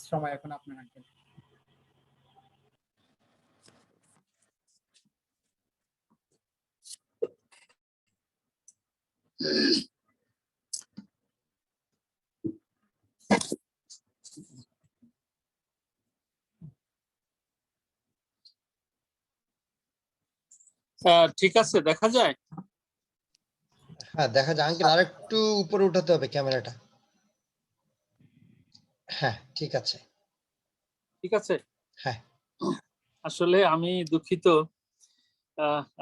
সময় এখন আপনার আঙ্কেল। ঠিক আছে, দেখা যায়? হ্যাঁ দেখা যায় আঙ্কেল, আরেকটু উপরে উঠাতে হবে ক্যামেরাটা। হ্যাঁ ঠিক আছে। ঠিক আছে। হ্যাঁ আসলে আমি দুঃখিত,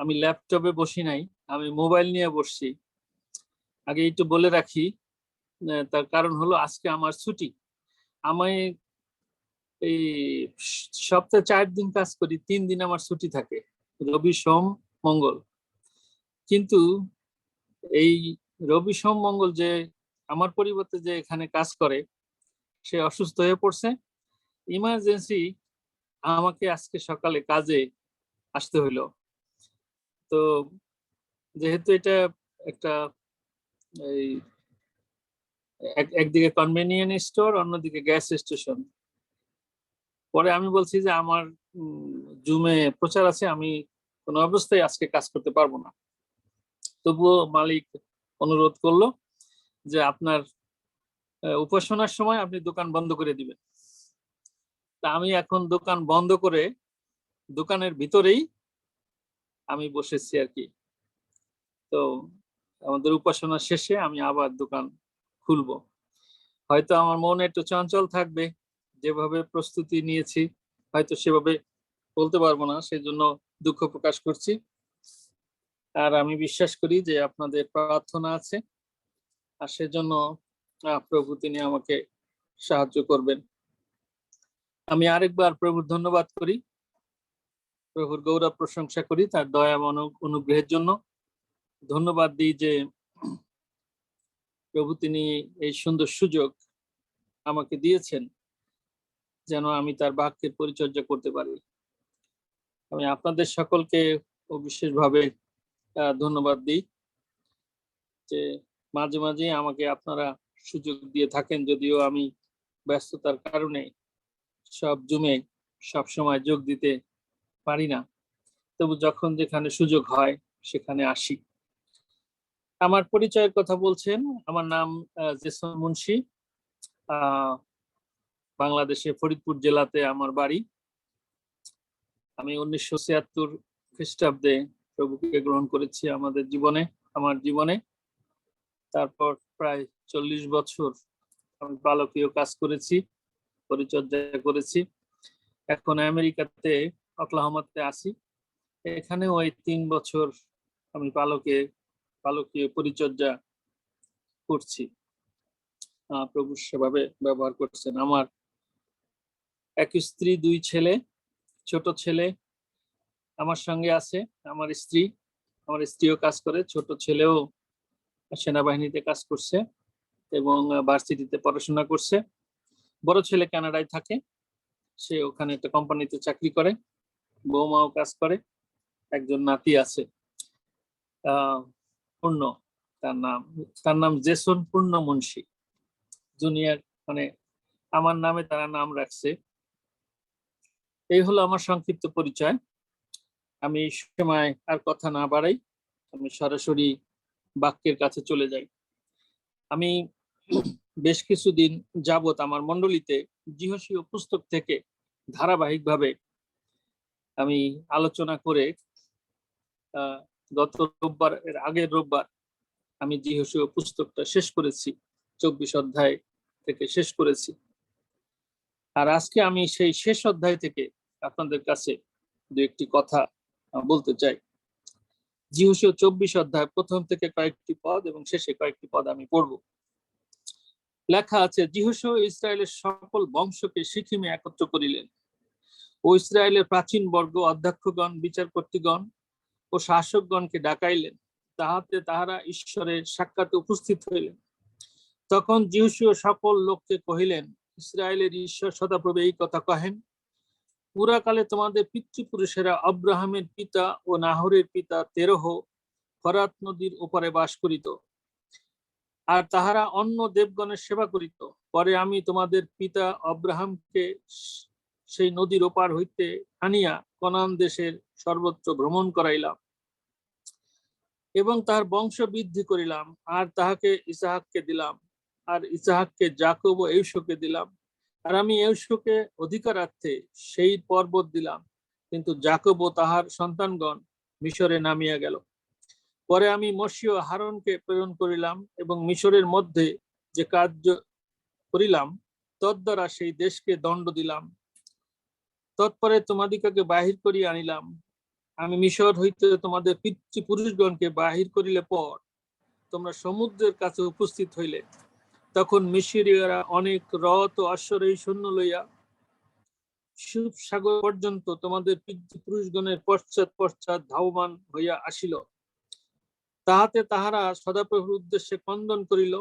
আমি ল্যাপটপে বসি নাই, আমি মোবাইল নিয়ে বসছি। আগে একটু বলে রাখি, তার কারণ হলো আজকে আমার ছুটি। আমি এই সপ্তাহে 4 দিন কাজ করি, 3 দিন আমার ছুটি থাকে, রবি সোম মঙ্গল। কিন্তু এই রবি সোম মঙ্গল যে আমার পরিবর্তে যে এখানে কাজ করে, সে অসুস্থ হয়ে পড়ছে। ইমার্জেন্সি আমাকে আজকে সকালে কাজে আসতে হইলো। তো যেহেতু এটা একটা এই একদিকে কনভেনিয়েন্ট স্টোর, অন্যদিকে গ্যাস স্টেশন, পরে আমি বলছি যে আমার জুমে প্রচার আছে, আমি কোনো অবস্থায় আজকে কাজ করতে পারবো না। তবুও মালিক অনুরোধ করলো যে আপনার উপাসনার সময় আপনি দোকান বন্ধ করে দিবেন। তা আমি এখন দোকান বন্ধ করে দোকানের ভিতরেই আমি বসেছি আর কি। তো আমাদের উপাসনা শেষে আমি আবার দোকান খুলবো। হয়তো আমার মনে একটু চঞ্চল থাকবে, যেভাবে প্রস্তুতি নিয়েছি হয়তো সেভাবে বলতে পারবো না, সেজন্য দুঃখ প্রকাশ করছি। আর আমি বিশ্বাস করি যে আপনাদের প্রার্থনা আছে, আর সেজন্য প্রভু তিনি আমাকে সাহায্য করবেন। আমি আরেকবার প্রভুর ধন্যবাদ করি, প্রভুর গৌরব প্রশংসা করি তার দয়া এবং অনুগ্রহের জন্য। ধন্যবাদ দিই যে প্রভু তিনি এই সুন্দর সুযোগ আমাকে দিয়েছেন যেন আমি তার বাক্যের পরিচর্যা করতে পারি। আমি আপনাদের সকলকে বিশেষভাবে ধন্যবাদ দিই যে মাঝে মাঝে আমাকে আপনারা সুযোগ দিয়ে থাকেন, যদিও আমি ব্যস্ততার কারণে সব জুমে সব সময় যোগ দিতে পারি না, তবু যখন যেখানে সুযোগ হয় সেখানে আসি। আমার পরিচয়ের কথা বলছেন, আমার নাম জেসন মুন্সি, বাংলাদেশে ফরিদপুর জেলাতে আমার বাড়ি। আমি 1976 খ্রিস্টাব্দে প্রভুকে গ্রহণ করেছি আমার জীবনে। তারপর প্রায় 40 বছর আমি পালকীয় কাজ করেছি, পরিচর্যা করেছি। এখন আমেরিকাতে অক্লাহোমাতে আছি, এখানে ওই 3 বছর আমি পালকীয় পরিচর্যা করছি। প্রভু সেভাবে ব্যবহার করছেন। আমার এক স্ত্রী, 2 ছেলে। ছোট ছেলে আমার সঙ্গে আছে, আমার স্ত্রীও কাজ করে, ছোট ছেলেও সেনাবাহিনীতে কাজ করছে এবং ভার্সিটিতে পড়াশোনা করছে। বড় ছেলে কানাডায় থাকে, সে ওখানে একটা কোম্পানিতে চাকরি করে, বৌমাও কাজ করে, একজন নাতি আছে পূর্ণ, তার নাম জেসন পূর্ণ মুন্সি। জুনিয়র মানে আমার নামে তারা নাম রাখছে। এই হলো আমার সংক্ষিপ্ত পরিচয়। আমি সময় আর কথা না বাড়াই, আমি সরাসরি বাক্যের কাছে চলে যাই। আমি বেশ কিছুদিন যাবত আমার মণ্ডলীতে যিহোশীয় পুস্তক থেকে ধারাবাহিকভাবে আমি আলোচনা করে গত রোববার, এর আগের রোববার আমি যিহোশীয় পুস্তকটা শেষ করেছি, 24 অধ্যায় থেকে শেষ করেছি। আর আজকে আমি সেই শেষ অধ্যায় থেকে আপনাদের কাছে 2-1টি কথা বলতে চাই। যিহোশীয় 24 অধ্যায় প্রথম থেকে কয়েকটি পদ এবং শেষে কয়েকটি পদ আমি পড়ব। লেখা আছে, যিহোশীয় ইসরায়েলের সকল বংশকে সিকিমে একত্র করিলেন ও ইসরায়েলের প্রাচীন বর্গ, অধ্যক্ষগণ, বিচারকর্ত্রীগণ ও শাসকগণকে ডাকাইলেন, তাহাতে তাহারা ঈশ্বরের সাক্ষাৎ উপস্থিত হইলেন। তখন যিহোশীয় সকল লোককে কহিলেন, ইসরায়েলের ঈশ্বর সদাপ্রভু এই কথা কহেন, পুরাকালে তোমাদের পিতৃপুরুষেরা আব্রাহামের পিতা ও নাহরের পিতা তেরহ ফরাত নদীর ওপারে বাস করিত। আর তাহারা অন্য দেবগণের সেবা করিত। পরে আমি তোমাদের পিতা আব্রাহামকে সেই নদীর ওপার হইতে আনিয়া কনান দেশের সর্বত্র ভ্রমণ করাইলাম এবং তাহার বংশ বৃদ্ধি করিলাম, আর তাহাকে ইসাহাককে দিলাম, আর ইসাহাককে যাকব ও এউশকে দিলাম। আর আমি এউশকে অধিকারার্থে সেই পর্বত দিলাম, কিন্তু যাকব ও তাহার সন্তানগণ মিশরে নামিয়া গেল। পরে আমি মশি ও হারনকে প্রেরণ করিলাম এবং মিশরের মধ্যে যে কার্য করিলাম তদ্বারা সেই দেশকে দণ্ড দিলাম। তৎপরে তোমাদিগকে বাহির করিয়া আনিলাম। আমি মিশর হইতে তোমাদের পিতৃপুরুষগণকে বাহির করিলে পর তোমরা সমুদ্রের কাছে উপস্থিত হইলে, তখন মিশরীয়রা অনেক রথ ও অশ্বরোহী সৈন্য লইয়া সুপ সাগর পর্যন্ত তোমাদের পিতৃপুরুষগণের পশ্চাৎ পশ্চাৎ ধাবমান হইয়া আসিল। তাহাতে তাহারা সদাপ্রভুর উদ্দেশ্যে ক্রন্দন করিল,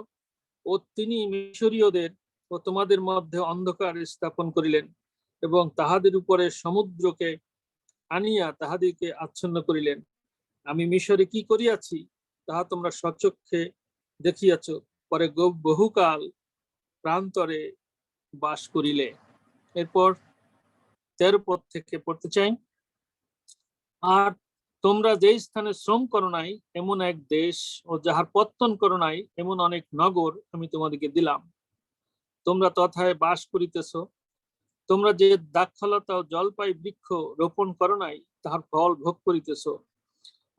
ও তিনি মিশরীয়দের ও তোমাদের মধ্যে অন্ধকার স্থাপন করিলেন এবং তাহাদের উপরে সমুদ্রকে আনিয়া তাহাদিকে আচ্ছন্ন করিলেন। আমি মিশরে কি করিয়াছি তাহা তোমরা স্বচক্ষে দেখিয়াছ। পরে বহুকাল প্রান্তরে বাস করিলে। এরপর 13 পদ থেকে পড়তে চাই। আর তোমরা যে স্থানে শ্রম করো নাই এমন এক দেশ ও যাহার পত্তন করো নাই এমন অনেক নগর আমি তোমাদেরকে দিলাম, তোমরা তথায় বাস করিতেছ। তোমরা যে দ্রাক্ষালতা ও জলপাই বৃক্ষ রোপণ করো নাই তাহার ফল ভোগ করিতেছ।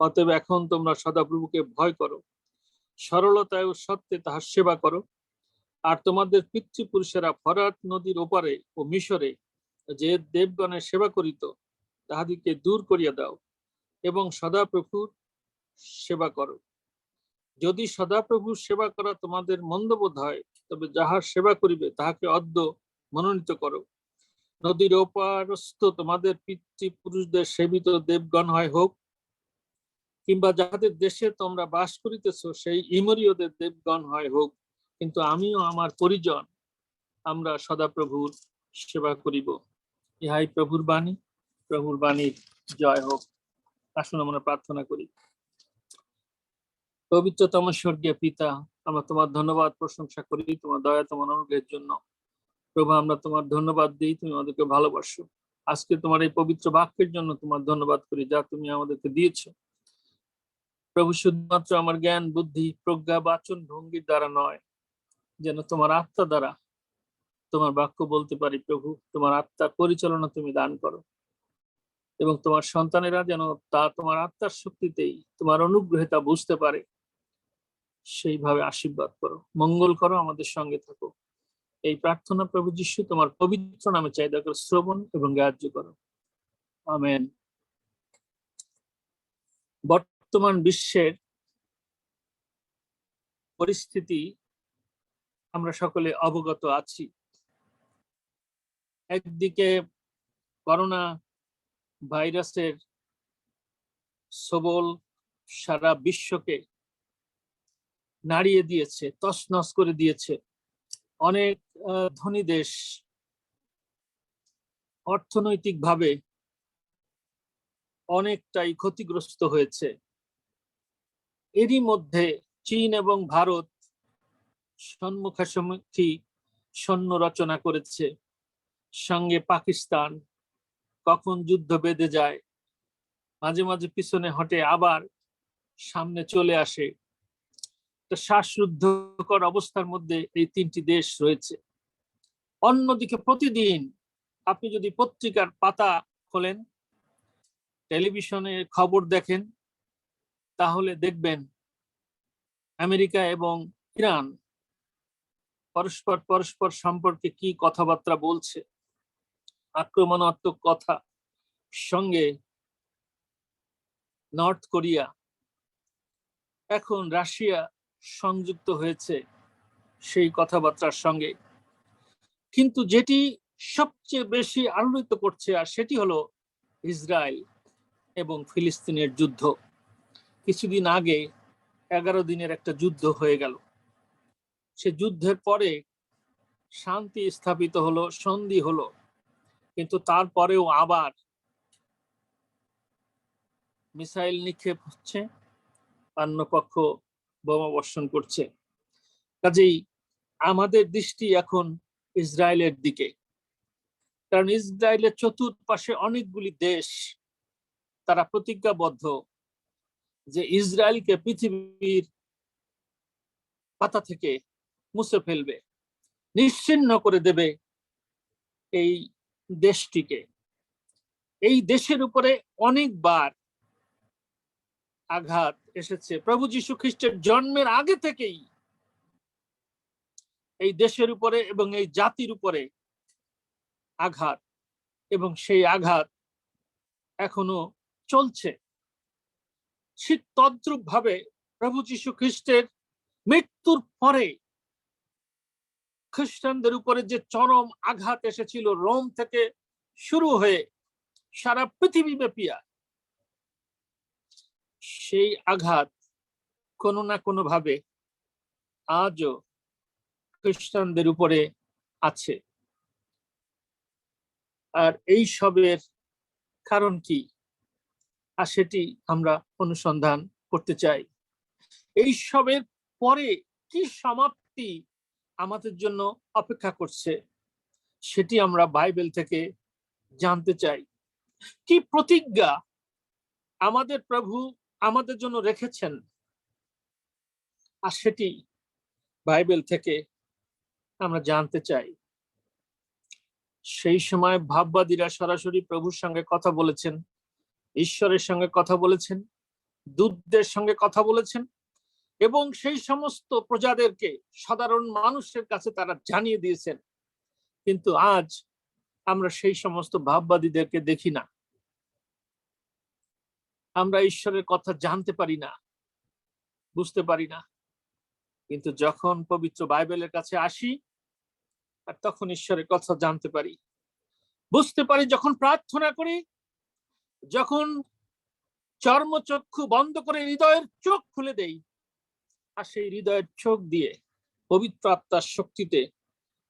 অতএব এখন তোমরা সদাপ্রভুকে ভয় করো, সরলতায় ও সত্যে তাহার সেবা করো। আর তোমাদের পিতৃপুরুষেরা ফরাত নদীর ওপারে ও মিশরে যে দেবগণের সেবা করিত তাহাদিকে দূর করিয়া দাও এবং সদাপ্রভুর সেবা করো। যদি সদাপ্রভুর সেবা করা তোমাদের মন্দবোধ হয়, তবে যাহার সেবা করিবে তাহাকে অদ্য মনোনীত করো। নদীর ওপারস্থ তোমাদের পিতৃপুরুষদের সেবিত দেবগণ হয় হোক, কিংবা যাহাদের দেশে তোমরা বাস করিতেছ সেই ইমরীয়দের দেবগণ হয় হোক, কিন্তু আমিও আমার পরিজন আমরা সদাপ্রভুর সেবা করিব। ইহাই প্রভুর বাণী। প্রভুর বাণীর জয় হোক। আসুন আমরা প্রার্থনা করি। পবিত্রতম স্বর্গীয় পিতা, আমরা তোমার ধন্যবাদ প্রশংসা করি তোমার দয়া তোমার অনুগ্রহের জন্য। প্রভু, আমরা তোমার ধন্যবাদ দিই, তুমি আমাদেরকে ভালোবাসো। আজকে তোমার এই পবিত্র বাক্যের জন্য তোমার ধন্যবাদ করি যা তুমি আমাদেরকে দিয়েছো। প্রভু, শুধুমাত্র আমার জ্ঞান বুদ্ধি প্রজ্ঞা বাচন ভঙ্গির দ্বারা নয়, যেন তোমার আত্মা দ্বারা তোমার বাক্য বলতে পারি। প্রভু, তোমার আত্মার পরিচালনা তুমি দান করো এবং তোমার সন্তানেরা যেন তা তোমার আত্মার শক্তিতেই তোমার অনুগ্রহে তা বুঝতে পারে। সেইভাবে আশীর্বাদ করো, মঙ্গল করো, আমাদের সঙ্গে থাকো। এই প্রার্থনা প্রভু যিশু তোমার পবিত্র নামে চাই, দয়া করে শ্রবণ এবং গ্রাহ্য করো। আমেন। বর্তমান বিশ্বের পরিস্থিতি আমরা সকলে অবগত আছি। একদিকে করোনা ভাইরাসের সবল সারা বিশ্বকে নাড়িয়ে দিয়েছে, তছনছ করে দিয়েছে। অনেক ধনী দেশ অর্থনৈতিকভাবে অনেকটাই ক্ষতিগ্রস্ত হয়েছে। এরই মধ্যে চীন এবং ভারত সম্মুখাসম্মুখী সৈন্য রচনা করেছে, সঙ্গে পাকিস্তান। কখন যুদ্ধ বেঁধে যায়, মাঝে মাঝে পিছনে হটে, আবার সামনে চলে আসে। শ্বাসরুদ্ধকর অবস্থার মধ্যে এই তিনটি দেশ রয়েছে। অন্যদিকে প্রতিদিন আপনি যদি পত্রিকার পাতা খোলেন, টেলিভিশনে খবর দেখেন, তাহলে দেখবেন আমেরিকা এবং ইরান পরস্পর পরস্পর সম্পর্কে কি কথাবার্তা বলছে, আক্রমণাত্মক কথা। সঙ্গে নর্থ কোরিয়া, এখন রাশিয়া সংযুক্ত হয়েছে সেই কথাবার্তার সঙ্গে। কিন্তু যেটি সবচেয়ে বেশি আলোড়িত করছে, আর সেটি হলো ইসরায়েল এবং ফিলিস্তিনের যুদ্ধ। কিছুদিন আগে 11 দিনের একটা যুদ্ধ হয়ে গেল। সে যুদ্ধের পরে শান্তি স্থাপিত হলো, সন্ধি হলো, কিন্তু তারপরেও আবার মিসাইল নিক্ষেপ হচ্ছে, অন্য পক্ষ বোমা বর্ষণ করছে। কাজেই আমাদের দৃষ্টি এখন ইসরায়েলের দিকে, কারণ ইসরায়েলের চতুর্পাশে অনেকগুলি দেশ তারা প্রতিজ্ঞাবদ্ধ যে ইসরায়েলকে পৃথিবীর পাতা থেকে মুছে ফেলবে, নিশ্চিহ্ন করে দেবে এই দেশটিকে। এই দেশের উপরে অনেকবার আঘাত এসেছে। প্রভু যীশু খ্রিস্টের জন্মের আগে থেকেই এই দেশের উপরে এবং এই জাতির উপরে আঘাত, এবং সেই আঘাত এখনো চলছে। ঠিক তদ্রূপ ভাবে প্রভু যীশু খ্রিস্টের মৃত্যুর পরে খ্রিস্টানদের উপরে যে চরম আঘাত এসেছিল, রোম থেকে শুরু হয়ে সারা পৃথিবী ব্যাপিয়া, সেই আঘাত কোনো না কোনো ভাবে আজও খ্রিস্টানদের উপরে আছে। আর এই সবের কারণ কি, আর সেটি আমরা অনুসন্ধান করতে চাই। এই সবের পরে কি সমাপ্তি আমাদের জন্য অপেক্ষা করছে, সেটি আমরা বাইবেল থেকে জানতে চাই। কি প্রতিজ্ঞা আমাদের প্রভু আমাদের জন্য রেখেছেন, আর সেটি বাইবেল থেকে আমরা জানতে চাই। সেই সময় ভাববাদীরা সরাসরি প্রভুর সঙ্গে কথা বলেছেন, ঈশ্বরের সঙ্গে কথা বলেছেন, দূতদের সঙ্গে কথা বলেছেন, এবং সেই সমস্ত প্রজাদেরকে, সাধারণ মানুষের কাছে তারা জানিয়ে দিয়েছেন। কিন্তু আজ আমরা সেই সমস্ত ভাববাদীদেরকে দেখি না। আমরা ঈশ্বরের কথা জানতে পারি না, বুঝতে পারি না। কিন্তু যখন পবিত্র বাইবেলের কাছে আসি, আর তখন ঈশ্বরের কথা জানতে পারি, বুঝতে পারি। যখন প্রার্থনা করি, যখন চর্মচক্ষু বন্ধ করে হৃদয়ের চোখ খুলে দেই, আর সেই হৃদয়ের চোখ দিয়ে পবিত্র আত্মার শক্তিতে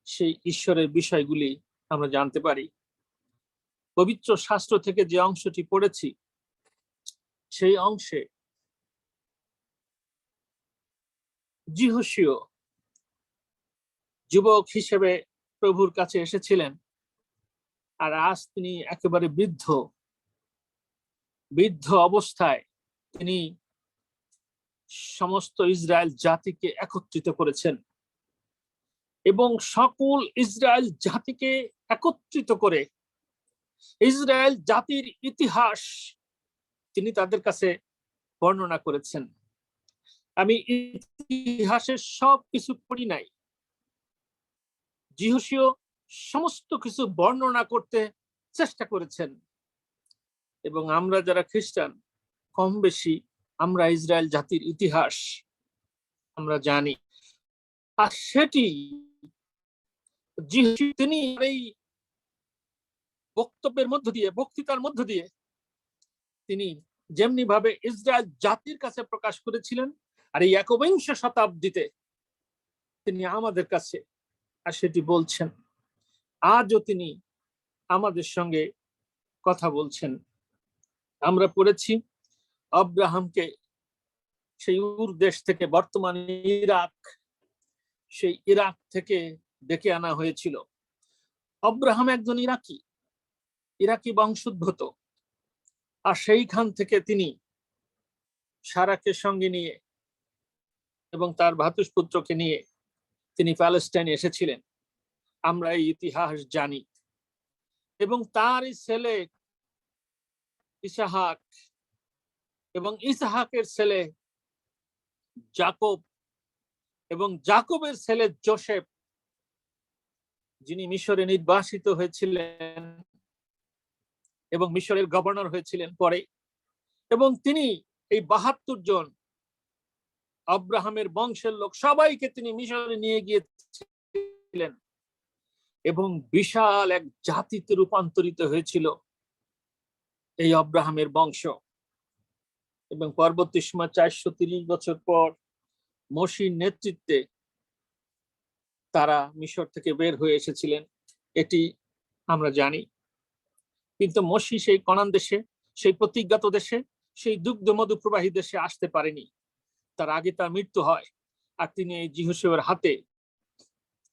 সেই ঈশ্বরের বিষয়গুলি আমরা জানতে পারি। পবিত্র শাস্ত্র থেকে যে অংশটি পড়েছি, সেই অংশে যিহোশীয় যুবক হিসেবে প্রভুর কাছে এসেছিলেন, আর আজ তিনি একেবারে বৃদ্ধ অবস্থায় তিনি সমস্ত ইসরায়েল জাতিকে একত্রিত করেছেন, এবং সকল ইসরায়েল জাতিকে একত্রিত করে ইসরায়েল জাতির ইতিহাস তিনি তাদের কাছে বর্ণনা করেছেন। আমি ইতিহাসের সব কিছু পড়ি নাই, যিহোশীয় সমস্ত কিছু বর্ণনা করতে চেষ্টা করেছেন, এবং আমরা যারা খ্রিস্টান কম বেশি আমরা ইসরায়েল জাতির ইতিহাস আমরা জানি। আর সেটি তিনি এই বক্তব্যের মধ্য দিয়ে, বক্তৃতার মধ্য দিয়ে তিনি যেমনি ভাবে ইসরায়েল জাতির কাছে প্রকাশ করেছিলেন, আর এই একবিংশ শতাব্দীতে তিনি আমাদের কাছে আর সেটি বলছেন। আজও তিনি আমাদের সঙ্গে কথা বলছেন। আমরা পড়েছি আব্রাহামকে সেই উর দেশ থেকে, বর্তমান ইরাক, সেই ইরাক থেকে ডেকে আনা হয়েছিল। আব্রাহাম একজন ইরাকি বংশোদ্ভূত, আর সেইখান থেকে তিনি সারাকে সঙ্গে নিয়ে এবং তার ভ্রাতুষ্পুত্রকে নিয়ে তিনি প্যালেস্টাইনে এসেছিলেন। আমরা এই ইতিহাস জানি। এবং তার ছেলে ইসাহাক এবং ইসাহাকের ছেলে যাকব এবং যাকবের ছেলে যোসেফ, যিনি মিশরে নির্বাসিত হয়েছিলেন এবং মিশরের গভর্নর হয়েছিলেন পরে, এবং তিনি এই ৭২ জন আব্রাহামের বংশের লোক সবাইকে তিনি মিশরে নিয়ে গিয়েছিলেন, এবং বিশাল এক জাতিতে রূপান্তরিত হয়েছিল এই আব্রাহামের বংশ। এবং পরবর্তী সময় ৪৩০ বছর পর মসির নেতৃত্বে তারা মিশর থেকে বের হয়ে এসেছিলেন, এটি আমরা জানি। কিন্তু মসি সেই কনান দেশে, সেই প্রতিজ্ঞাত দেশে, সেই দুগ্ধ মধু প্রবাহী দেশে আসতে পারেনি। তার আগে তার মৃত্যু হয়। আর তিনি এই যিহোশূয়ার হাতে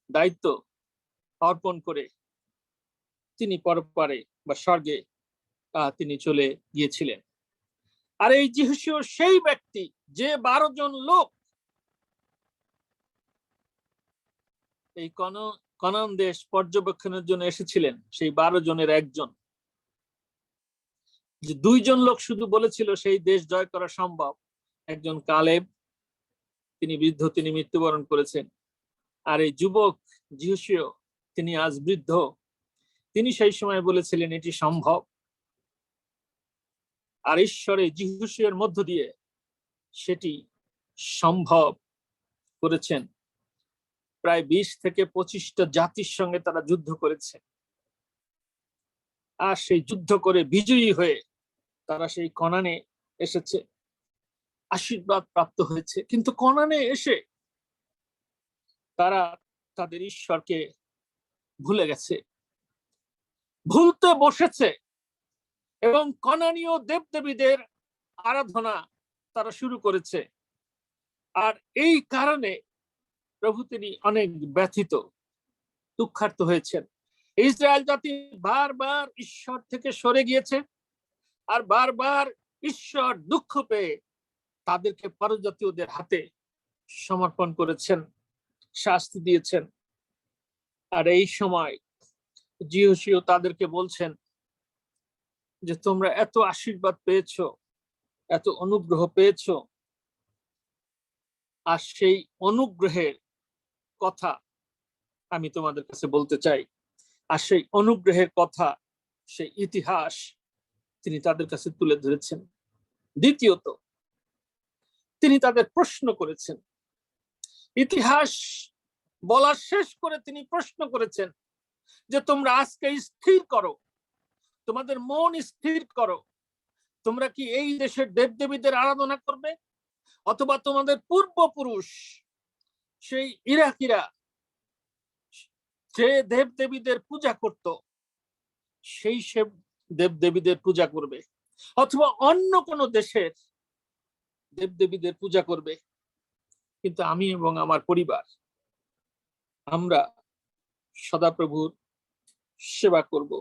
দায়িত্ব অর্পণ করে তিনি পরপারে বা স্বর্গে তিনি চলে গিয়েছিলেন। আর এই যিহোশূয়া সেই ব্যক্তি যে 12 জন লোক এই কনান দেশ পর্যবেক্ষণের জন্য এসেছিলেন, সেই 12 জনের একজন। যে 2 জন লোক শুধু বলেছিল সেই দেশ জয় করা সম্ভব, একজন কালেব, তিনি বৃদ্ধ, তিনি মৃত্যুবরণ করেছেন। আর এই যুবক যিহোশূয়া, তিনি আজ বৃদ্ধ, তিনি সেই সময় বলেছিলেন এটি সম্ভব। আর ঈশ্বরের যিহোশূয়ার মধ্য দিয়ে সেটি সম্ভব করেছেন। প্রায় 20 থেকে 25টা জাতির সঙ্গে তারা যুদ্ধ করেছে, আর সেই যুদ্ধ করে বিজয়ী হয়ে তারা সেই কনানে এসেছে, আশীর্বাদ প্রাপ্ত হয়েছে। কিন্তু কনানে এসে তারা তাদের ঈশ্বরকে ভুলে গেছে, ভুলতে বসেছে, এবং কনানীয় দেবদেবীদের আরাধনা তারা শুরু করেছে। আর এই কারণে প্রভু তিনি অনেক ব্যথিত, দুঃখার্ত হয়েছেন। ইসরায়েল জাতি বারবার ঈশ্বর থেকে সরে গিয়েছে, আর বারবার ঈশ্বর দুঃখ পেয়ে তাদেরকে পরজাতীয়দের হাতে সমর্পণ করেছেন, শাস্তি দিয়েছেন। আর এই সময় যিহোশূয়া তাদেরকে বলছেন যে তোমরা এত আশীর্বাদ পেয়েছো, এত অনুগ্রহ পেয়েছো, আর সেই অনুগ্রহের কথা আমি তোমাদের কাছে বলতে চাই। আর সেই অনুগ্রহের কথা, সেই ইতিহাস তিনি তাদের কাছে তুলে ধরেছেন। দ্বিতীয়ত, তিনি তাদের প্রশ্ন করেছেন। ইতিহাস বলা শেষ করে তিনি প্রশ্ন করেছেন যে তোমরা আজকে স্থির করো, তোমাদের মন স্থির করো, তোমরা কি এই দেশের দেবদেবীদের আরাধনা করবে, অথবা তোমাদের পূর্বপুরুষ সেই ইরাকিরা যে দেবদেবীদের পূজা করত সেই সব দেবদেবীদের পূজা করবে, অথবা অন্য কোন দেশের দেবদেবীদের পূজা করবে। কিন্তু আমি এবং আমার পরিবার, আমরা সদাপ্রভুর সেবা করব।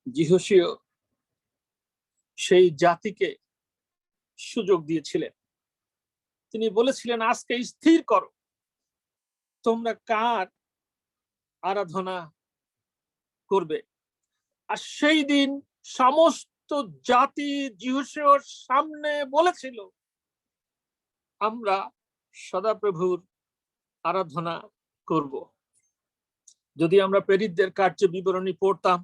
যিহোশূয়া সেই জাতিকে সুযোগ দিয়েছিলেন। তিনি বলেছিলেন আজকে স্থির করো, তোমরা কার আরাধনা করবে। আর সেই দিন সমস্ত জাতি যিহোশূয়ার সামনে বলেছিল আমরা সদাপ্রভুর আরাধনা করব। যদি আমরা প্রেরিতদের কার্য বিবরণী পড়তাম,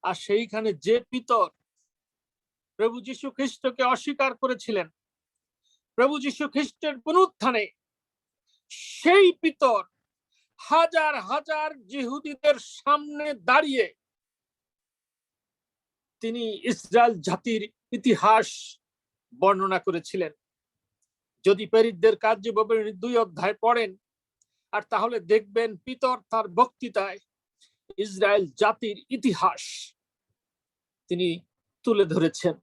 আর সেইখানে যে পিতর প্রভু যীশু খ্রিস্টকে অস্বীকার করেছিলেন, প্রভু যীশু খ্রিস্টের পুনরুত্থানে সেই পিতর হাজার হাজার যিহুদীদের সামনে দাঁড়িয়ে তিনি ইসরায়েল জাতির ইতিহাস বর্ণনা করেছিলেন। যদি প্রেরিতদের কার্য বিবরণী 2 অধ্যায় পড়েন, আর তাহলে দেখবেন পিতর তার বক্তৃতায় ইসরায়েল জাতির ইতিহাস তিনি তুলে ধরেছেন।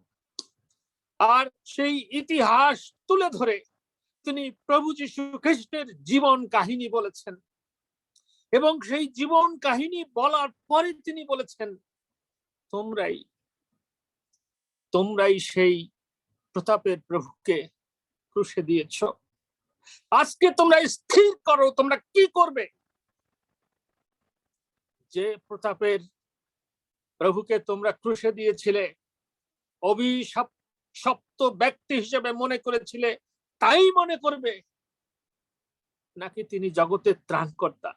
আর সেই ইতিহাস তুলে ধরে তিনি প্রভু যীশু খ্রিস্টের জীবন কাহিনী বলেছেন, এবং সেই জীবন কাহিনী বলার পরে তিনি বলেছেন তোমরাই সেই প্রতাপের প্রভুকে ক্রুশে দিয়েছ। আজকে তোমরা স্থির করো তোমরা কি করবে। যে প্রতাপের প্রভুকে তোমরা ক্রুশে দিয়েছিলে, অভিশপ্ত ব্যক্তি হিসেবে মনে করেছিলে, তাই মনে করবে, নাকি তিনি জগতের ত্রাণকর্তা,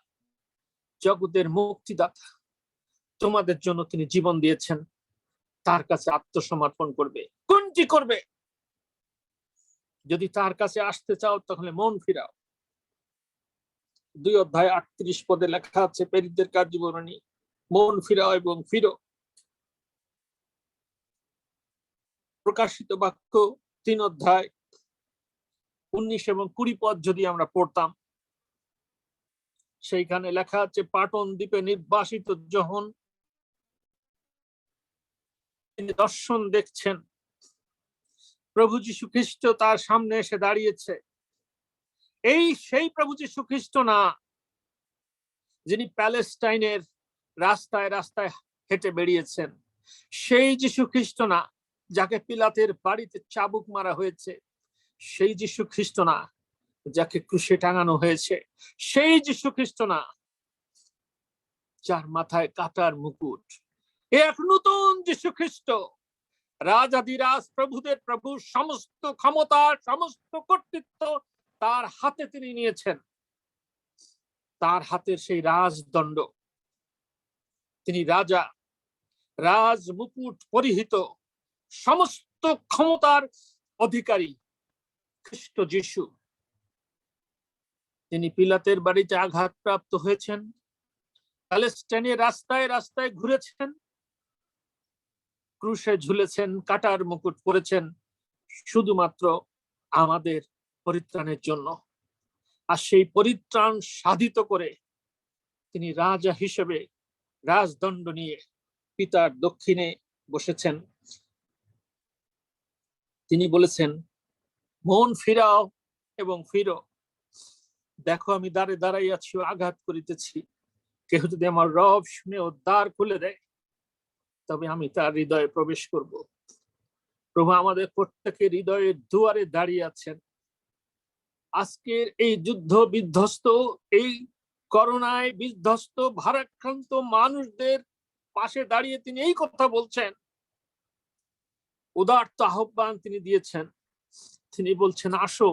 জগতের মুক্তিদাতা, তোমাদের জন্য তিনি জীবন দিয়েছেন, তার কাছে আত্মসমর্পণ করবে। কোনটি করবে? যদি তার কাছে আসতে চাও তাহলে মন ফিরাও। 2 অধ্যায় 38 পদে লেখা আছে প্রেরিতদের কার্য বিবরণী, মন ফিরাও এবং ফিরো। প্রকাশিত বাক্য 3 অধ্যায় 19 এবং 20 পদ যদি আমরা পড়তাম, সেইখানে লেখা আছে পাটন দ্বীপে নির্বাসিত যখন তিনি দর্শন দেখছেন, প্রভু যীশু খ্রিস্ট তার সামনে এসে দাঁড়িয়েছে। এই সেই প্রভু যীশু খ্রিস্ট না যিনি প্যালেস্টাইনের রাস্তায় রাস্তায় হেঁটে বেরিয়েছেন, সেই যীশু খ্রিস্ট না যাকে পিলাতের বাড়িতে চাবুক মারা হয়েছে, সেই যীশু খ্রিস্ট না যাকে ক্রুশে টাঙানো হয়েছে, সেই যীশু খ্রিস্ট না যার মাথায় কাটার মুকুট। এক নতুন যীশু খ্রিস্ট, রাজাধিরাজ প্রভুদের প্রভু, সমস্ত ক্ষমতা সমস্ত কর্তৃত্ব তার হাতে তিনি নিয়েছেন। তার হাতের সেই রাজদণ্ড, তিনি রাজা, রাজ মুকুট পরিহিত, সমস্ত ক্ষমতার অধিকারী খ্রিস্ট যিশু। তিনি পিলাতের বাড়িতে আঘাতপ্রাপ্ত হয়েছেন, প্যালেস্টাইনের রাস্তায় রাস্তায় ঘুরেছেন, ক্রুশে ঝুলেছেন, কাটার মুকুট পরেছেন শুধুমাত্র আমাদের পরিত্রাণের জন্য। আর সেই পরিত্রাণ সাধিত করে তিনি রাজা হিসেবে রাজদণ্ড নিয়ে পিতার দক্ষিণে বসেছেন। তিনি বলেছেন, মন ফিরাও এবং ফিরো, দেখো আমি দ্বারে দাঁড়াইয়াছি, আঘাত করিতেছি। কেহ যদি আমার রব শুনে ও দ্বার খুলে দেয়, তবে আমি তার হৃদয়ে প্রবেশ করব। প্রভু আমাদের প্রত্যেকের হৃদয়ের দুয়ারে দাঁড়িয়ে আছেন। আজকের এই যুদ্ধ বিধ্বস্ত, এই করোনায় বিধ্বস্ত ভারাক্রান্ত মানুষদের পাশে দাঁড়িয়ে তিনি এই কথা বলছেন। উদারত আহ্বান তিনি দিয়েছেন। তিনি বলছেন, আসো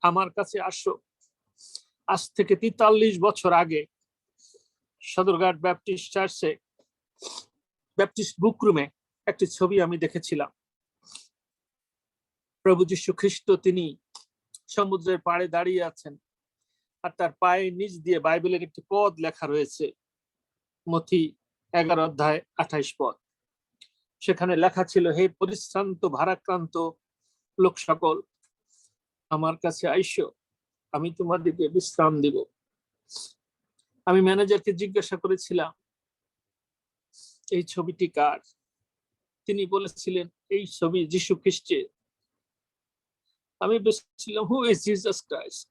আমার কাছে আসো। আজ থেকে 43 বছর আগে সদরঘাট ব্যাপটিস্ট চার্চে, ব্যাপটিস্ট বুকরুমে একটি ছবি আমি দেখেছিলাম। প্রভু যীশু খ্রিস্ট তিনি সমুদ্রের পাড়ে দাঁড়িয়ে আছেন, আর তার পায়ের নিচ দিয়ে বাইবেলের একটি পদ লেখা রয়েছে, মথি 11 অধ্যায় 28 পদ। সেখানে লেখা ছিল, হে পরিশ্রান্ত ভারাক্রান্ত লোক সকল, আমার কাছে আইসো, আমি তোমাদেরকে বিশ্রাম দিব। আমি ম্যানেজারকে জিজ্ঞাসা করেছিলাম, এই ছবিটি কার? তিনি বলেছিলেন, এই ছবি যীশু খ্রিস্টের। আমি বলেছিলাম, who is Jesus Christ?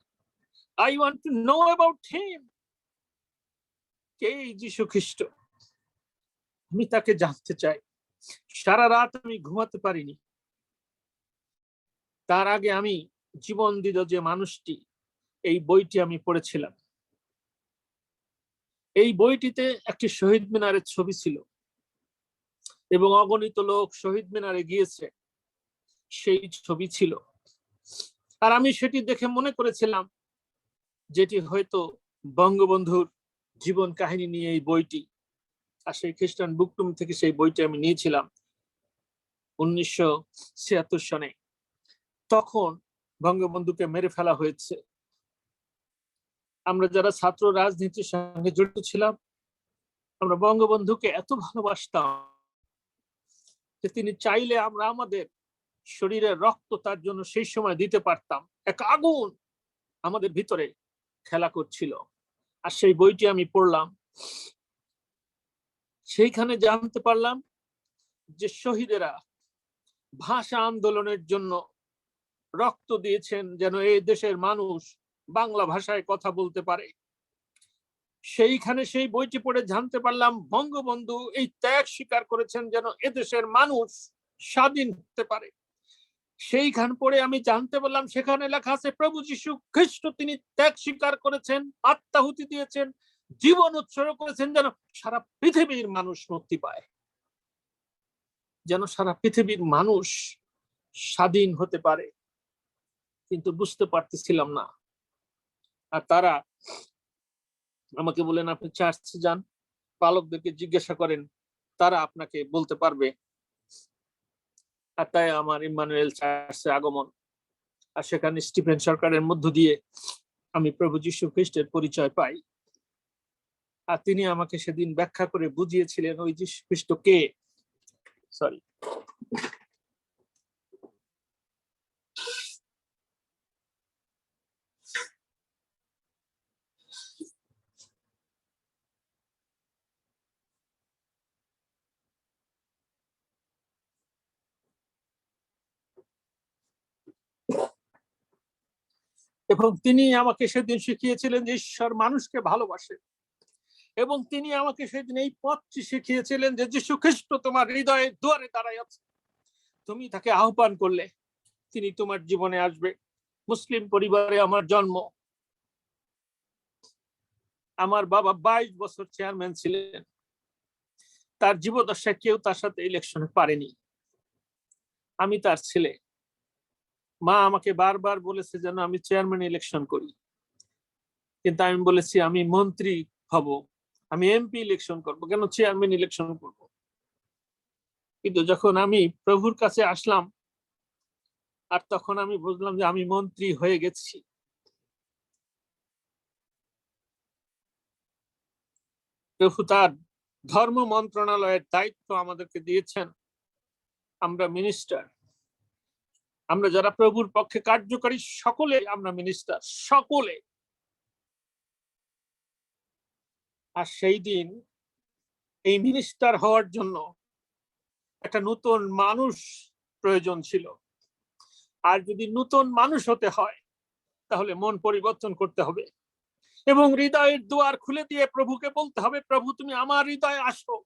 I want to know about him. কে যীশু খ্রিস্ট? আমি তাকে জানতে চাই। সারা রাত আমি ঘুমাতে পারিনি। তার আগে আমি জীবন দিল যে মানুষটি, এই বইটি আমি পড়েছিলাম। এই বইটিতে একটি শহীদ মিনারের ছবি ছিল এবং অগণিত লোক শহীদ মিনারে গিয়েছে, সেই ছবি ছিল। আর আমি সেটি দেখে মনে করেছিলাম যেটি হয়তো বঙ্গবন্ধুর জীবন কাহিনী নিয়ে এই বইটি। আর সেই খ্রিস্টান বুকরুম থেকে সেই বইটি আমি নিয়েছিলাম 1976 সনে। তখন বঙ্গবন্ধুকে মেরে ফেলা হয়েছে। আমরা যারা ছাত্র রাজনীতির সঙ্গে জড়িত ছিলাম, আমরা বঙ্গবন্ধুকে এত ভালোবাসতাম যে তিনি চাইলে আমরা আমাদের শরীরের রক্ত তার জন্য সেই সময় দিতে পারতাম। এক আগুন আমাদের ভিতরে খেলা করছিল। আর সেই বইটি আমি পড়লাম, সেইখানে জানতে পারলাম যে শহীদেরা ভাষা আন্দোলনের জন্য রক্ত দিয়েছেন, যেন এই দেশের মানুষ বাংলা ভাষায় কথা বলতে পারে। সেইখানে সেই বইটি পড়ে জানতে পারলাম বঙ্গবন্ধু এই ত্যাগ স্বীকার করেছেন যেন এদেশের মানুষ স্বাধীন হতে পারে। সেইখান পড়ে আমি জানতে পারলাম সেখানে লেখা আছে প্রভু যীশু খ্রিস্ট তিনি ত্যাগ স্বীকার করেছেন, আত্মাহুতি দিয়েছেন, জীবন উৎসর্গ করেছেন যেন সারা পৃথিবীর মানুষ মুক্তি পায়, যেন সারা পৃথিবীর মানুষ স্বাধীন হতে পারে। কিন্তু বুঝতে পারতেছিলাম না। আর তারা আমাকে বলেন, আপনি চার্চে যান, পালকদেরকে জিজ্ঞাসা করেন, তারা আপনাকে বলতে পারবে। আর তাই আমার ইম্মানুয়েল চার্চে আগমন। আর সেখানে স্টিফেন সরকারের মধ্য দিয়ে আমি প্রভু যীশু খ্রিস্টের পরিচয় পাই। আর তিনি আমাকে সেদিন ব্যাখ্যা করে বুঝিয়েছিলেন ওই যীশু খ্রিস্ট কে। সরি, এবং তিনি আমাকে সেদিন শিখিয়েছিলেন যে ঈশ্বর মানুষকে ভালোবাসে, এবং তিনি আমাকে সেদিন এই পথটি শিখিয়েছিলেন যে যীশু খ্রিস্ট তোমার হৃদয়ের দুয়ারে দাঁড়ায় আছে, তুমি তাকে আহ্বান করলে তিনি তোমার জীবনে আসবে। মুসলিম পরিবারে আমার জন্ম। আমার বাবা 22 বছর চেয়ারম্যান ছিলেন, তার জীবদ্দশায় কেউ তার সাথে ইলেকশনে পারেনি, আমি তার ছেলে। মা আমাকে বারবার বলেছে যেন আমি চেয়ারম্যান ইলেকশন করি, কিন্তু আমি বলেছি আমি মন্ত্রী হব, আমি এমপি ইলেকশন করব, কেন চেয়ারম্যান ইলেকশন করব? কিন্তু যখন আমি প্রভুর কাছে আসলাম, আর তখন আমি বুঝলাম যে আমি মন্ত্রী হয়ে গেছি। প্রভু তার ধর্ম মন্ত্রণালয়ের দায়িত্ব আমাদেরকে দিয়েছেন, আমরা মিনিস্টার। আমরা যারা প্রভুর পক্ষে কার্যকরী সকলে আমরা মিনিস্টার, সকলে। আর সেই দিন এই মিনিস্টার হওয়ার জন্য একটা নতুন মানুষ প্রয়োজন ছিল। আর যদি নতুন মানুষ হতে হয় তাহলে মন পরিবর্তন করতে হবে এবং হৃদয়ের দুয়ার খুলে দিয়ে প্রভুকে বলতে হবে, প্রভু তুমি আমার হৃদয়ে আসো,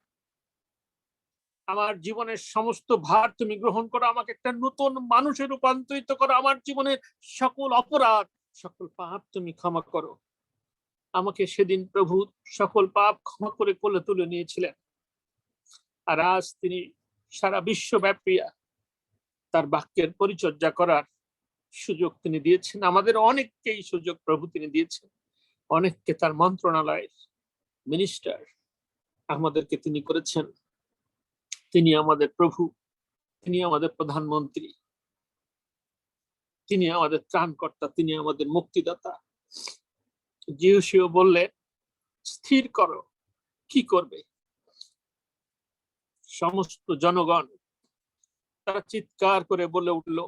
আমার জীবনের সমস্ত ভার তুমি গ্রহণ করো, আমাকে একটা নতুন মানুষে রূপান্তরিত করো, আমার জীবনের সকল অপরাধ সকল পাপ তুমি ক্ষমা করো। আমাকে সেদিন প্রভু সকল পাপ ক্ষমা করে কোলে তুলে নিয়েছিলেন। আর আজ তিনি সারা বিশ্বব্যাপী তার বাক্যের পরিচর্যা করার সুযোগ তিনি দিয়েছেন। আমাদের অনেককেই সুযোগ প্রভু তিনি দিয়েছেন, অনেককে তার মন্ত্রণালয়ের মিনিস্টার আমাদেরকে তিনি করেছেন। তিনি আমাদের প্রভু, তিনি আমাদের প্রধানমন্ত্রী, তিনি আমাদের ত্রাণকর্তা, তিনি আমাদের মুক্তিদাতা। যিশু বললেন স্থির করো কি করবে। সমস্ত জনগণ তারা চিৎকার করে বলে উঠল,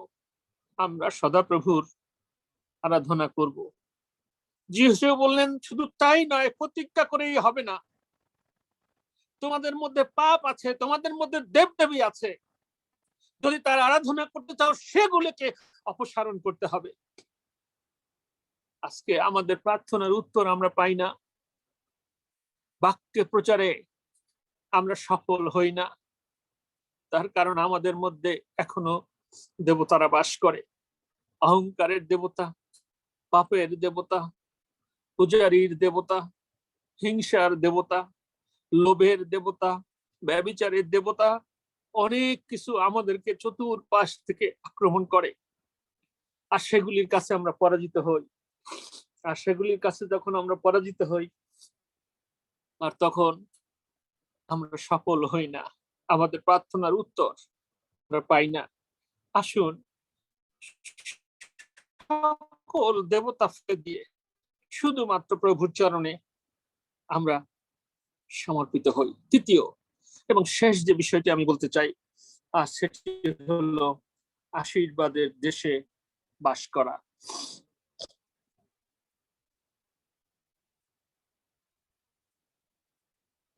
আমরা সদাপ্রভুর আরাধনা করব। যিশু বললেন শুধু তাই নয়, প্রতিজ্ঞা করেই হবে না, তোমাদের মধ্যে পাপ আছে, তোমাদের মধ্যে দেবদেবী আছে, যদি তার আরাধনা করতে চাও সেগুলোকে অপসারণ করতে হবে। আজকে আমাদের প্রার্থনার উত্তর আমরা পাই না, বাক্য প্রচারে আমরা সফল হই না, তার কারণ আমাদের মধ্যে এখনো দেবতারা বাস করে। অহংকারের দেবতা, পাপের দেবতা, পূজারীর দেবতা, হিংসার দেবতা, লোভের দেবতা, ব্যভিচারের দেবতা, অনেক কিছু আমাদেরকে চতুর্পাশ থেকে আক্রমণ করে। আর সেগুলির কাছে আমরা পরাজিত হই। আর সেগুলির কাছে যখন আমরা পরাজিত হই, আর তখন আমরা সফল হই না, আমাদের প্রার্থনার উত্তর আমরা পাই না। আসুন সকল দেবতা ফেলে দিয়ে শুধুমাত্র প্রভুর চরণে আমরা সমর্পিত হই। তৃতীয় এবং শেষ যে বিষয়টি আমি বলতে চাই, আর সেটি হলো আশীর্বাদের দেশে বাস করা।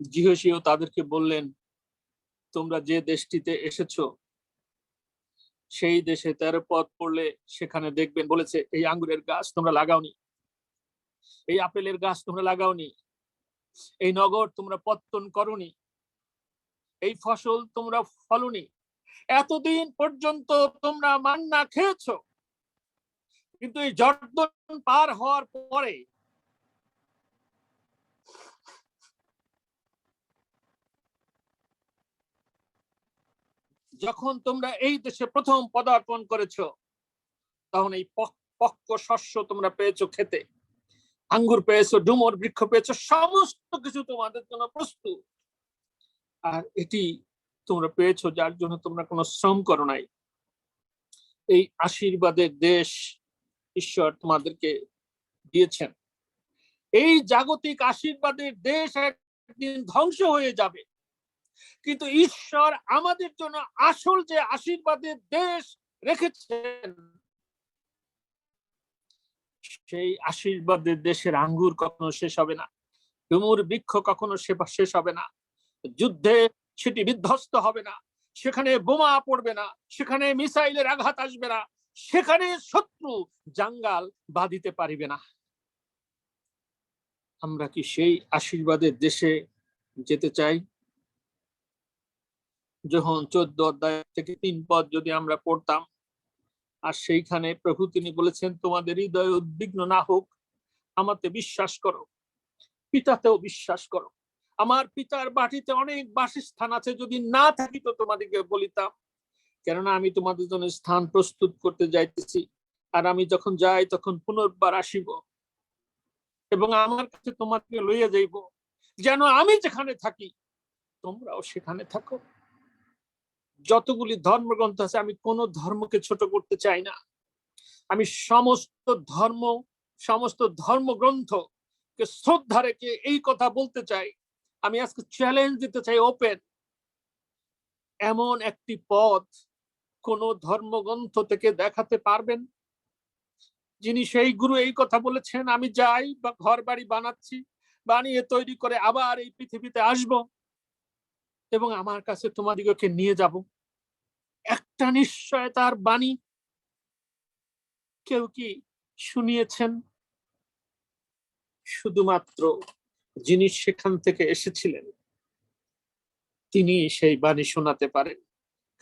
যিশু তাদেরকে বললেন, তোমরা যে দেশটিতে এসেছো সেই দেশে 13 পথ পড়লে সেখানে দেখবেন, বলেছে এই আঙ্গুরের গাছ তোমরা লাগাওনি, এই আপেলের গাছ তোমরা লাগাওনি, এই নগর তোমরা পত্তন করনি, এই ফসল তোমরা ফলনি, এতদিন পর্যন্ত তোমরা মান্না খেয়েছো, কিন্তু এই জর্দন পার হওয়ার পরে যখন তোমরা এই দেশে প্রথম পদার্পণ করেছো, তখন এই পক্ক শস্য তোমরা পেয়েছো খেতে, আঙ্গুর পেয়েছো, ডুমুর বৃক্ষ পেয়েছো, সমস্ত কিছু তোমাদের জন্য প্রস্তুত। আর এটি তোমরা পেয়েছো যার জন্য তোমরা কোনো শ্রম করো নাই। এই আশীর্বাদের দেশ ঈশ্বর তোমাদেরকে দিয়েছেন। এই জাগতিক আশীর্বাদের দেশ একদিন ধ্বংস হয়ে যাবে, কিন্তু ঈশ্বর আমাদের জন্য আসল যে আশীর্বাদের দেশ রেখেছেন, সেই আশীর্বাদের দেশের আঙ্গুর কখনো শেষ হবে না, ডুমুর বৃক্ষ কখনো শেষ হবে না, যুদ্ধে সেটি বিধ্বস্ত হবে না, সেখানে বোমা পড়বে না, সেখানে মিসাইলের আঘাত আসবে না, সেখানে শত্রু জাঙ্গাল বাঁধিতে পারিবে না। আমরা কি সেই আশীর্বাদের দেশে যেতে চাই? যখন 14 অধ্যায় থেকে 3 পদ যদি আমরা পড়তাম, আর সেইখানে প্রভু তিনি বলেছেন, তোমাদের হৃদয় উদ্বিগ্ন না হোক, আমাতে বিশ্বাস করো, পিতাতেও বিশ্বাস করো। আমার পিতার বাটিতে অনেক বাসস্থান আছে, যদি না থাকি তো তোমাদেরকে বলিতাম, কেননা আমি তোমাদের জন্য স্থান প্রস্তুত করতে যাইতেছি। আর আমি যখন যাই তখন পুনর্বার আসিব এবং আমার কাছে তোমাকে লইয়া যাইব, যেন আমি যেখানে থাকি তোমরাও সেখানে থাকো। যতগুলি ধর্মগ্রন্থ আছে, আমি কোন ধর্মকে ছোট করতে চাই না। আমি সমস্ত ধর্মগ্রন্থকে শ্রদ্ধা রেখে এই কথা বলতে চাই। আমি আজকে চ্যালেঞ্জ দিতে চাই, ওপেন, এমন একটি পথ কোন ধর্মগ্রন্থ থেকে দেখাতে পারবেন যিনি সেই গুরু এই কথা বলেছেন, আমি যাই বা ঘর বাড়ি বানাচ্ছি, বানিয়ে তৈরি করে আবার এই পৃথিবীতে আসব এবং আমার কাছে তোমাদিগকে নিয়ে যাব? একটা নিশ্চয়তার বাণী কেউ কি শুনিয়েছেন? শুধুমাত্র যিনি সেখান থেকে এসেছিলেন তিনি সেই বাণী শোনাতে পারেন,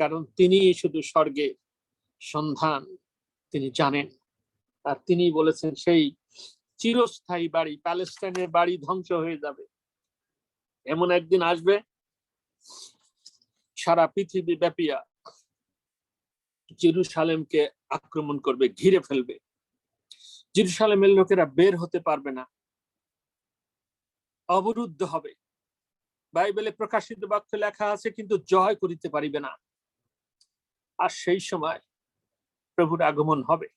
কারণ তিনি শুধু স্বর্গে সন্ধান তিনি জানেন। আর তিনি বলেছেন সেই চিরস্থায়ী বাড়ি, প্যালেস্টাইনের বাড়ি ধ্বংস হয়ে যাবে, এমন একদিন আসবে সারা পৃথিবী ব্যাপিয়া জেরুসালেমকে আক্রমণ করবে, ঘিরে ফেলবে। জেরুসালেমের লোকেরা বের হতে পারবে না, অবরুদ্ধ হবে। বাইবেলে প্রকাশিত বাক্যে লেখা আছে, কিন্তু জয় করিতে পারিবে না। আর সেই সময় প্রভুর আগমন হবে,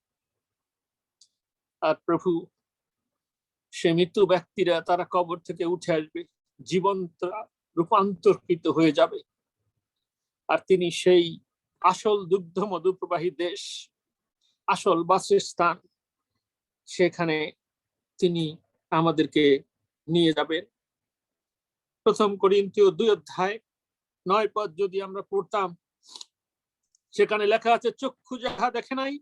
আর প্রভু সে মৃত্যু ব্যক্তিরা তারা কবর থেকে উঠে আসবে, জীবন্ত রূপান্তরিত হয়ে যাবে। আর তিনি সেই আসল দুগ্ধ মধু প্রবাহী দেশ, আসল বাসস্থান, সেখানে তিনি আমাদেরকে নিয়ে যাবেন। প্রথম করিন্থীয় 2 অধ্যায় 9 পদ যদি আমরা পড়তাম, সেখানে লেখা আছে, চক্ষু যাহা দেখে নাই,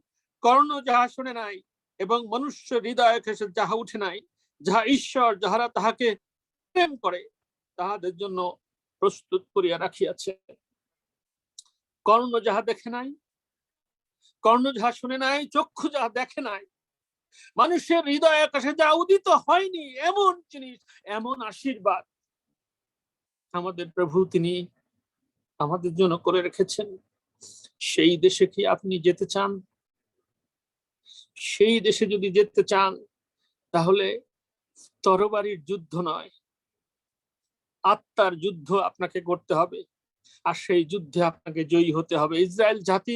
কর্ণ যাহা শুনে নাই, এবং মনুষ্য হৃদয়ে যাহা উঠে নাই, যাহা ঈশ্বর যাহারা তাহাকে প্রেম করে তাহাদের জন্য প্রস্তুত করিয়া রাখিয়াছে। কর্ণ যাহা দেখে নাই, কর্ণ যাহা শুনে নাই, চক্ষু যাহা দেখে নাই, মানুষের হৃদয় আকাশে যা উদিত হয়নি, এমন জিনিস, এমন আশীর্বাদ আমাদের প্রভু তিনি আমাদের জন্য করে রেখেছেন। সেই দেশে কি আপনি যেতে চান? সেই দেশে যদি যেতে চান, তাহলে তরবারির যুদ্ধ নয়, আত্মার যুদ্ধ আপনাকে করতে হবে। আর সেই যুদ্ধে আপনাকে জয়ী হতে হবে। ইসরায়েল জাতি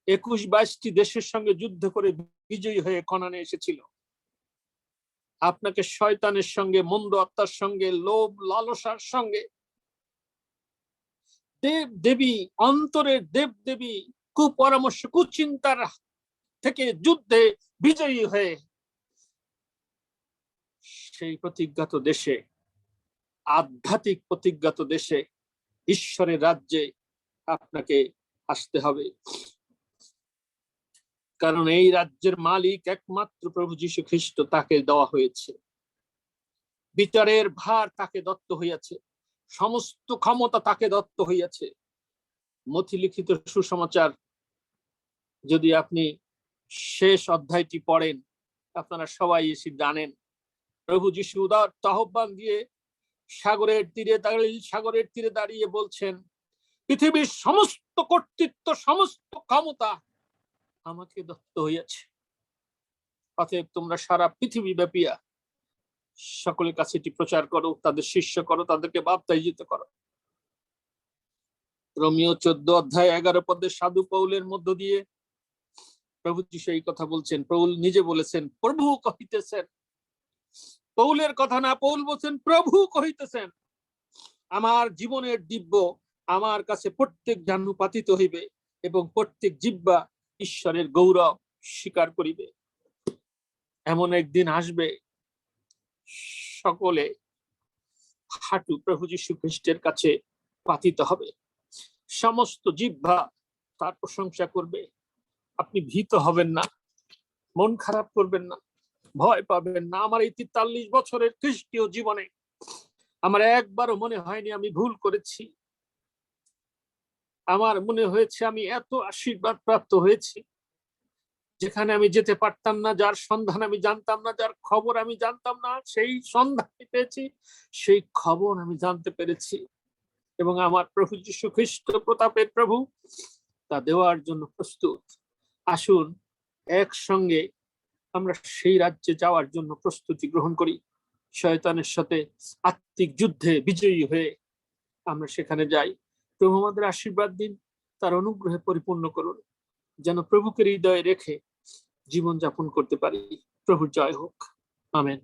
21-22টি দেশের সঙ্গে যুদ্ধ করে বিজয়ী হয়ে কনানে এসেছিল। আপনাকে শয়তানের সঙ্গে, মন্দ আত্মার সঙ্গে, লোভ লালসার সঙ্গে, দেব দেবী, অন্তরের দেব দেবী, কুপরামর্শ কুচিন্তার থেকে যুদ্ধে বিজয়ী হয়ে সেই প্রতিজ্ঞাত দেশে, আধ্যাত্মিক প্রতিজ্ঞাত দেশে, ঈশ্বরের রাজ্যে আপনাকে আসতে হবে। কারণ এই রাজ্যের মালিক একমাত্র প্রভু যীশু খ্রিস্ট, তাকে দেওয়া হয়েছে। বিচারের ভার তাকে দত্ত হইয়াছে, সমস্ত ক্ষমতা তাকে দত্ত হইয়াছে। মথি লিখিত সুসমাচার যদি আপনি শেষ অধ্যায়টি পড়েন, আপনারা সবাই এসে জানেন প্রভু যীশু উদার আহ্বান দিয়ে সাগরের তীরে দাঁড়িয়ে বলছেন, পৃথিবীর সমস্ত কর্তৃত্ব, সমস্ত ক্ষমতা আমাকে দত্ত হইয়াছে। অতএব তোমরা সারা পৃথিবী ব্যাপিয়া সকলের কাছে এটি প্রচার করো, তাদের শিষ্য করো, তাদেরকে বাপ্তাইজিত করো। রোমিও 14 অধ্যায় 11 পদে সাধু পৌলের মধ্য দিয়ে প্রভু যীশু এই কথা বলছেন। পৌল নিজে বলেছেন, প্রভু কহিতেছেন, পৌলের কথা না, পৌল বলছেন প্রভু কহিতেছেন, আমার জীবনের দিব্য আমার কাছে প্রত্যেক জানু পাতিত হইবে এবং প্রত্যেক জিহ্বা ঈশ্বরের গৌরব স্বীকার করিবে। এমন একদিন আসবে সকলে হাঁটু প্রভু যীশু খ্রিস্টের কাছে পাতিত হবে, সমস্ত জিহ্বা তার প্রশংসা করবে, আপনি ভীত হবেন না, মন খারাপ করবেন না, ভয় পাবেন না। আমার এই 43 বছরের খ্রিস্টীয় জীবনে আমার একবারও মনে হয়নি আমি ভুল করেছি। আমার মনে হয়েছে আমি এত আশীর্বাদ প্রাপ্ত হয়েছি, যেখানে আমি যেতে পারতাম না, যার সন্ধান আমি জানতাম না, যার খবর আমি জানতাম না, সেই সন্ধান পেয়েছি, সেই খবর আমি জানতে পেরেছি। এবং আমার প্রভু যীশু খ্রিস্ট প্রতাপের প্রভু তা দেওয়ার জন্য প্রস্তুত। আসুন একসঙ্গে আমরা সেই রাজ্যে যাওয়ার জন্য প্রস্তুতি গ্রহণ করি। শয়তানের সাথে আত্মিক যুদ্ধে বিজয়ী হয়ে আমরা সেখানে যাই। প্রভু আমাদের আশীর্বাদ দিন, তার অনুগ্রহে পরিপূর্ণ করুন, যেন প্রভুকে হৃদয়ে রেখে জীবন যাপন করতে পারি। প্রভুর জয় হোক। আমেন।